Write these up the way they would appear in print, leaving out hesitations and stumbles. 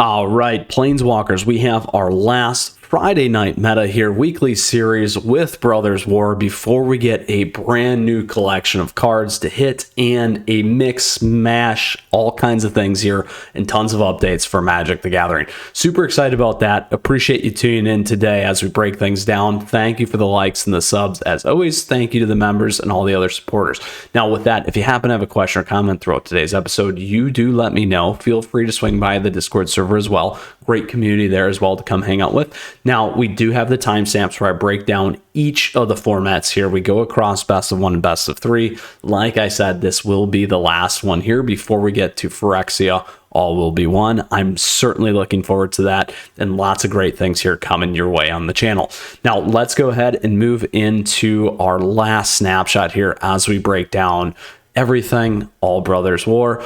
All right, Planeswalkers, we have our last Friday night meta here, weekly series with Brothers War before we get a brand new collection of cards to hit and a mix, mash, all kinds of things here and tons of updates for Magic the Gathering. Super excited about that. Appreciate you tuning in today as we break things down. Thank you for the likes and the subs. As always, thank you to the members and all the other supporters. Now with that, if you happen to have a question or comment throughout today's episode, you do let me know. Feel free to swing by the Discord server as well. Great community there as well to come hang out with. Now, we do have the timestamps where I break down each of the formats here. We go across best of one and best of three. Like I said, this will be the last one here before we get to Phyrexia. All will be one. I'm certainly looking forward to that, and lots of great things here coming your way on the channel. Now, let's go ahead and move into our last snapshot here as we break down everything, all Brothers War,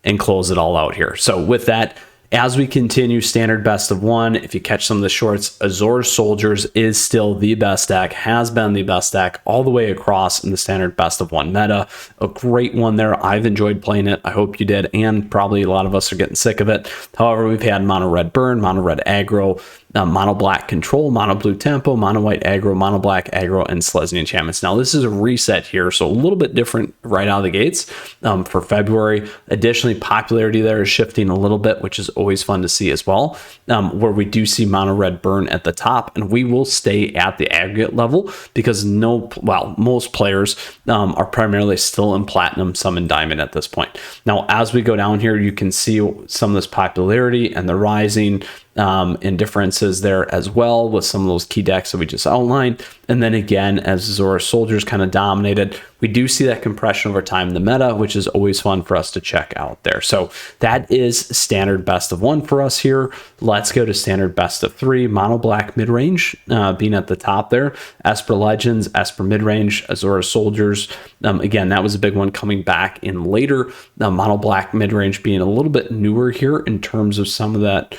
and close it all out here. So with that, as we continue standard best of one, if you catch some of the shorts, Azor Soldiers is still the best deck, has been the best deck all the way across in the standard best of one meta. A great one there. I've enjoyed playing it. I hope you did, and probably a lot of us are getting sick of it. However, we've had mono red burn, mono red aggro, mono black control, mono blue tempo, mono white aggro, mono black aggro, and Selesnya enchantments. Now this is a reset here, so a little bit different right out of the gates for February. Additionally, popularity there is shifting a little bit, which is always fun to see as well, where we do see mono red burn at the top, and we will stay at the aggregate level because most players are primarily still in platinum, some in diamond at this point. Now as we go down here, you can see some of this popularity and the rising and differences there as well with some of those key decks that we just outlined. And then again, as Azor Soldiers kind of dominated, we do see that compression over time in the meta, which is always fun for us to check out there. So that is standard best of one for us here. Let's go to standard best of three. Mono black midrange being at the top there. Esper Legends, Esper midrange, Azor Soldiers. Again, that was a big one coming back in later. Mono black midrange being a little bit newer here in terms of some of that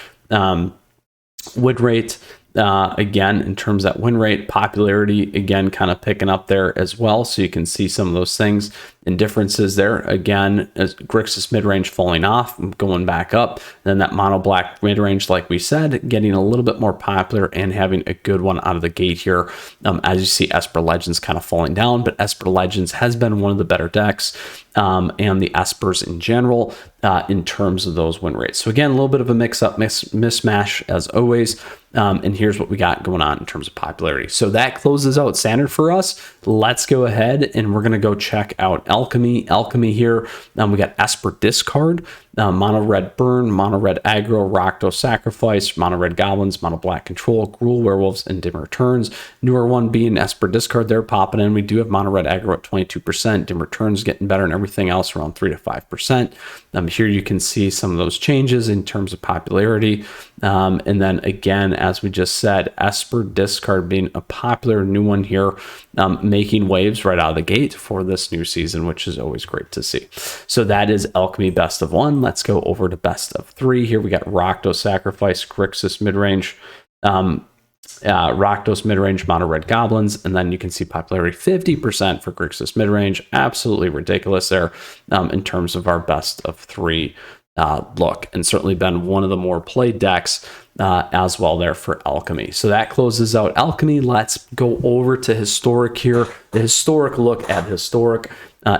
win rate, again, in terms of that win rate, popularity, again, kind of picking up there as well. So you can see some of those things and differences there. Again, as Grixis midrange falling off, going back up. Then that mono black midrange, like we said, getting a little bit more popular and having a good one out of the gate here. As you see, Esper Legends kind of falling down, but Esper Legends has been one of the better decks, and the Espers in general, in terms of those win rates. So again, a little bit of a mix-up, mismatch as always. And here's what we got going on in terms of popularity. So that closes out standard for us. Let's go ahead and we're going to go check out Alchemy. Alchemy here, we got Esper Discard, mono red burn, mono red aggro, Rakdos Sacrifice, mono red goblins, mono black control, Gruul Werewolves, and dim returns. Newer one being Esper Discard there popping in. We do have mono red aggro at 22%, dim returns getting better, and everything else around 3 to 5%. Here you can see some of those changes in terms of popularity. And then again, as we just said, Esper Discard being a popular new one here, making waves right out of the gate for this new season, which is always great to see. So that is Alchemy best of one. Let's go over to best of three. Here we got Rakdos Sacrifice, Grixis midrange, Rakdos midrange, mono red goblins, and then you can see popularity 50% for Grixis midrange. Absolutely ridiculous there in terms of our best of three look, and certainly been one of the more played decks as well there for Alchemy. So that closes out Alchemy. Let's go over to historic here. The historic look at historic.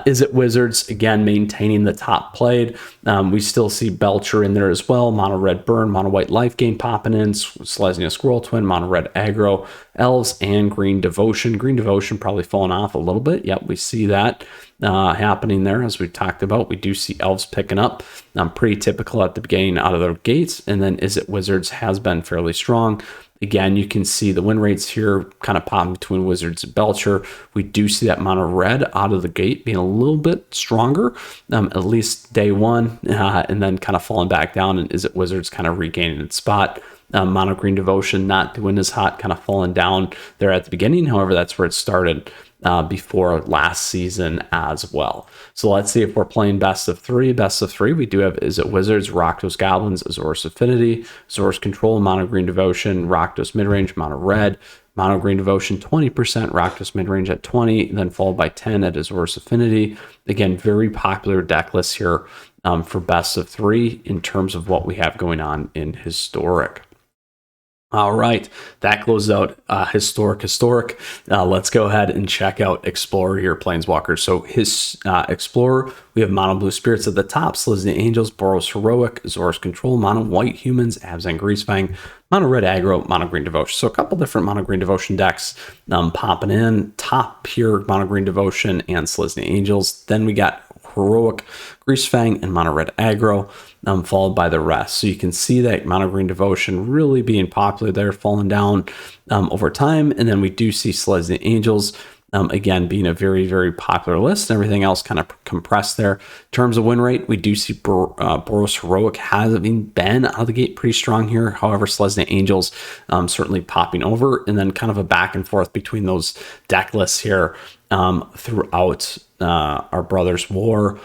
Is it Wizards? Again, maintaining the top played. We still see Belcher in there as well. Mono red burn, mono white life gain popping in. Selesnya Squirrel Twin, mono red aggro, Elves, and Green Devotion. Green Devotion probably falling off a little bit. Yep, we see that happening there as we talked about. We do see Elves picking up. Pretty typical at the beginning out of the gates. And then Is it Wizards has been fairly strong. Again, you can see the win rates here kind of popping between Wizards and Belcher. We do see that mono red out of the gate being a little bit stronger, at least day one, and then kind of falling back down. And Is it Wizards kind of regaining its spot? Mono green Devotion not doing as hot, kind of falling down there at the beginning. However, that's where it started before last season as well. So let's see if we're playing best of three. Best of three, we do have Is it Wizards, Rakdos Goblins, Azor's Affinity, Azor's Control, Mono Green Devotion, Rakdos Midrange, Mono Red, Mono Green Devotion 20%, Rakdos Midrange at 20, then followed by 10 at Azor's Affinity. Again, very popular deck list here for best of 3 in terms of what we have going on in historic. All right, that closes out historic. Let's go ahead and check out Explorer here, Planeswalkers. So his Explorer, we have mono blue spirits at the top, Slizzy Angels, Boros Heroic, Zora's Control, mono white humans, Abzan Greasefang, mono red aggro, mono green devotion. So a couple different mono green devotion decks popping in. Top pure mono green devotion and Slizzy Angels. Then we got Heroic, Greasefang, and mono red aggro, followed by the rest. So you can see that mono green devotion really being popular there, falling down over time. And then we do see Slizzy Angels again being a very, very popular list, and everything else kind of compressed there. In terms of win rate, we do see Boros Heroic has been out of the gate pretty strong here. However, Slizzy Angels certainly popping over, and then kind of a back and forth between those deck lists here throughout our Brothers War,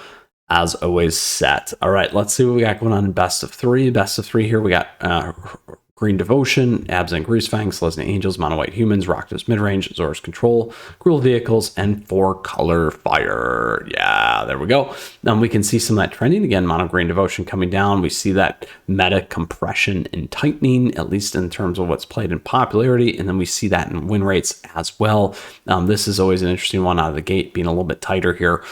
as always set. All right, let's see what we got going on in best of 3. Best of 3 here, we got Green Devotion, Abzan Greasefang, Slizzy Angels, Mono White Humans, Rakdos Midrange, Zora's Control, Cruel Vehicles, and 4-color Fire. Yeah, there we go. We can see some of that trending. Again, Mono Green Devotion coming down. We see that meta compression and tightening, at least in terms of what's played in popularity, and then we see that in win rates as well. This is always an interesting one out of the gate, being a little bit tighter here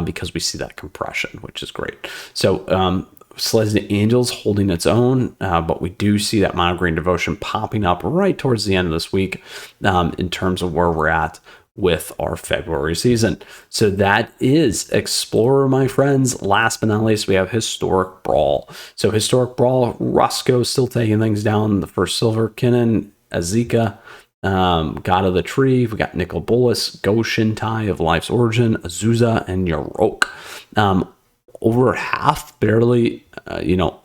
because we see that compression, which is great. So, Slizzy Angels holding its own, but we do see that mono green devotion popping up right towards the end of this week in terms of where we're at with our February season. So that is Explorer, my friends. Last but not least, we have Historic Brawl. So Historic Brawl, Rusko still taking things down. The first Silver Kinnan, Azika, God of the Tree. We got Nicol Bolas, Go Shintai of Life's Origin, Azusa, and Yorok. Over half, barely, below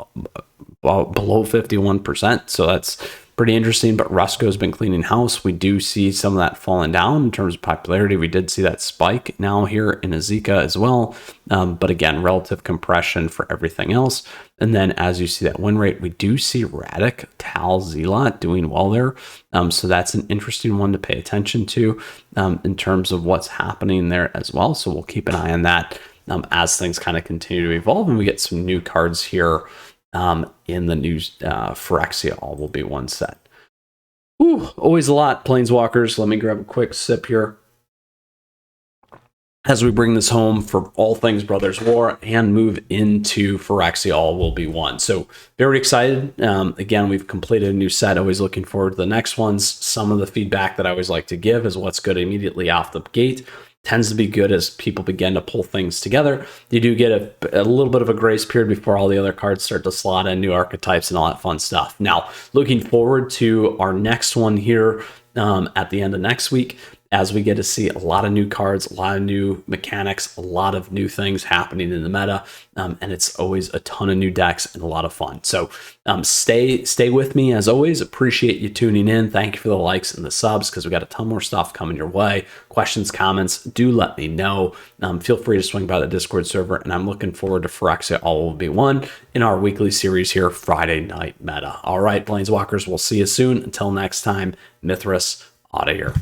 51%. So that's pretty interesting. But Rusko's been cleaning house. We do see some of that falling down in terms of popularity. We did see that spike now here in Azika as well. But again, relative compression for everything else. And then as you see that win rate, we do see Radic, Tal, Zealot doing well there. So that's an interesting one to pay attention to in terms of what's happening there as well. So we'll keep an eye on that as things kind of continue to evolve, and we get some new cards here in the new Phyrexia All Will Be One set. Ooh, always a lot, Planeswalkers. Let me grab a quick sip here as we bring this home for all things Brothers War and move into Phyrexia All Will Be One. So very excited. Again, we've completed a new set. Always looking forward to the next ones. Some of the feedback that I always like to give is what's good immediately off the gate tends to be good as people begin to pull things together. You do get a little bit of a grace period before all the other cards start to slot in, new archetypes and all that fun stuff. Now, looking forward to our next one here at the end of next week, as we get to see a lot of new cards, a lot of new mechanics, a lot of new things happening in the meta, and it's always a ton of new decks and a lot of fun. So stay with me as always. Appreciate you tuning in. Thank you for the likes and the subs, because we got a ton more stuff coming your way. Questions, comments, do let me know. Feel free to swing by the Discord server, and I'm looking forward to Phyrexia All Will Be One in our weekly series here, Friday Night Meta. All right, Planeswalkers, we'll see you soon. Until next time, Mythras, out of here.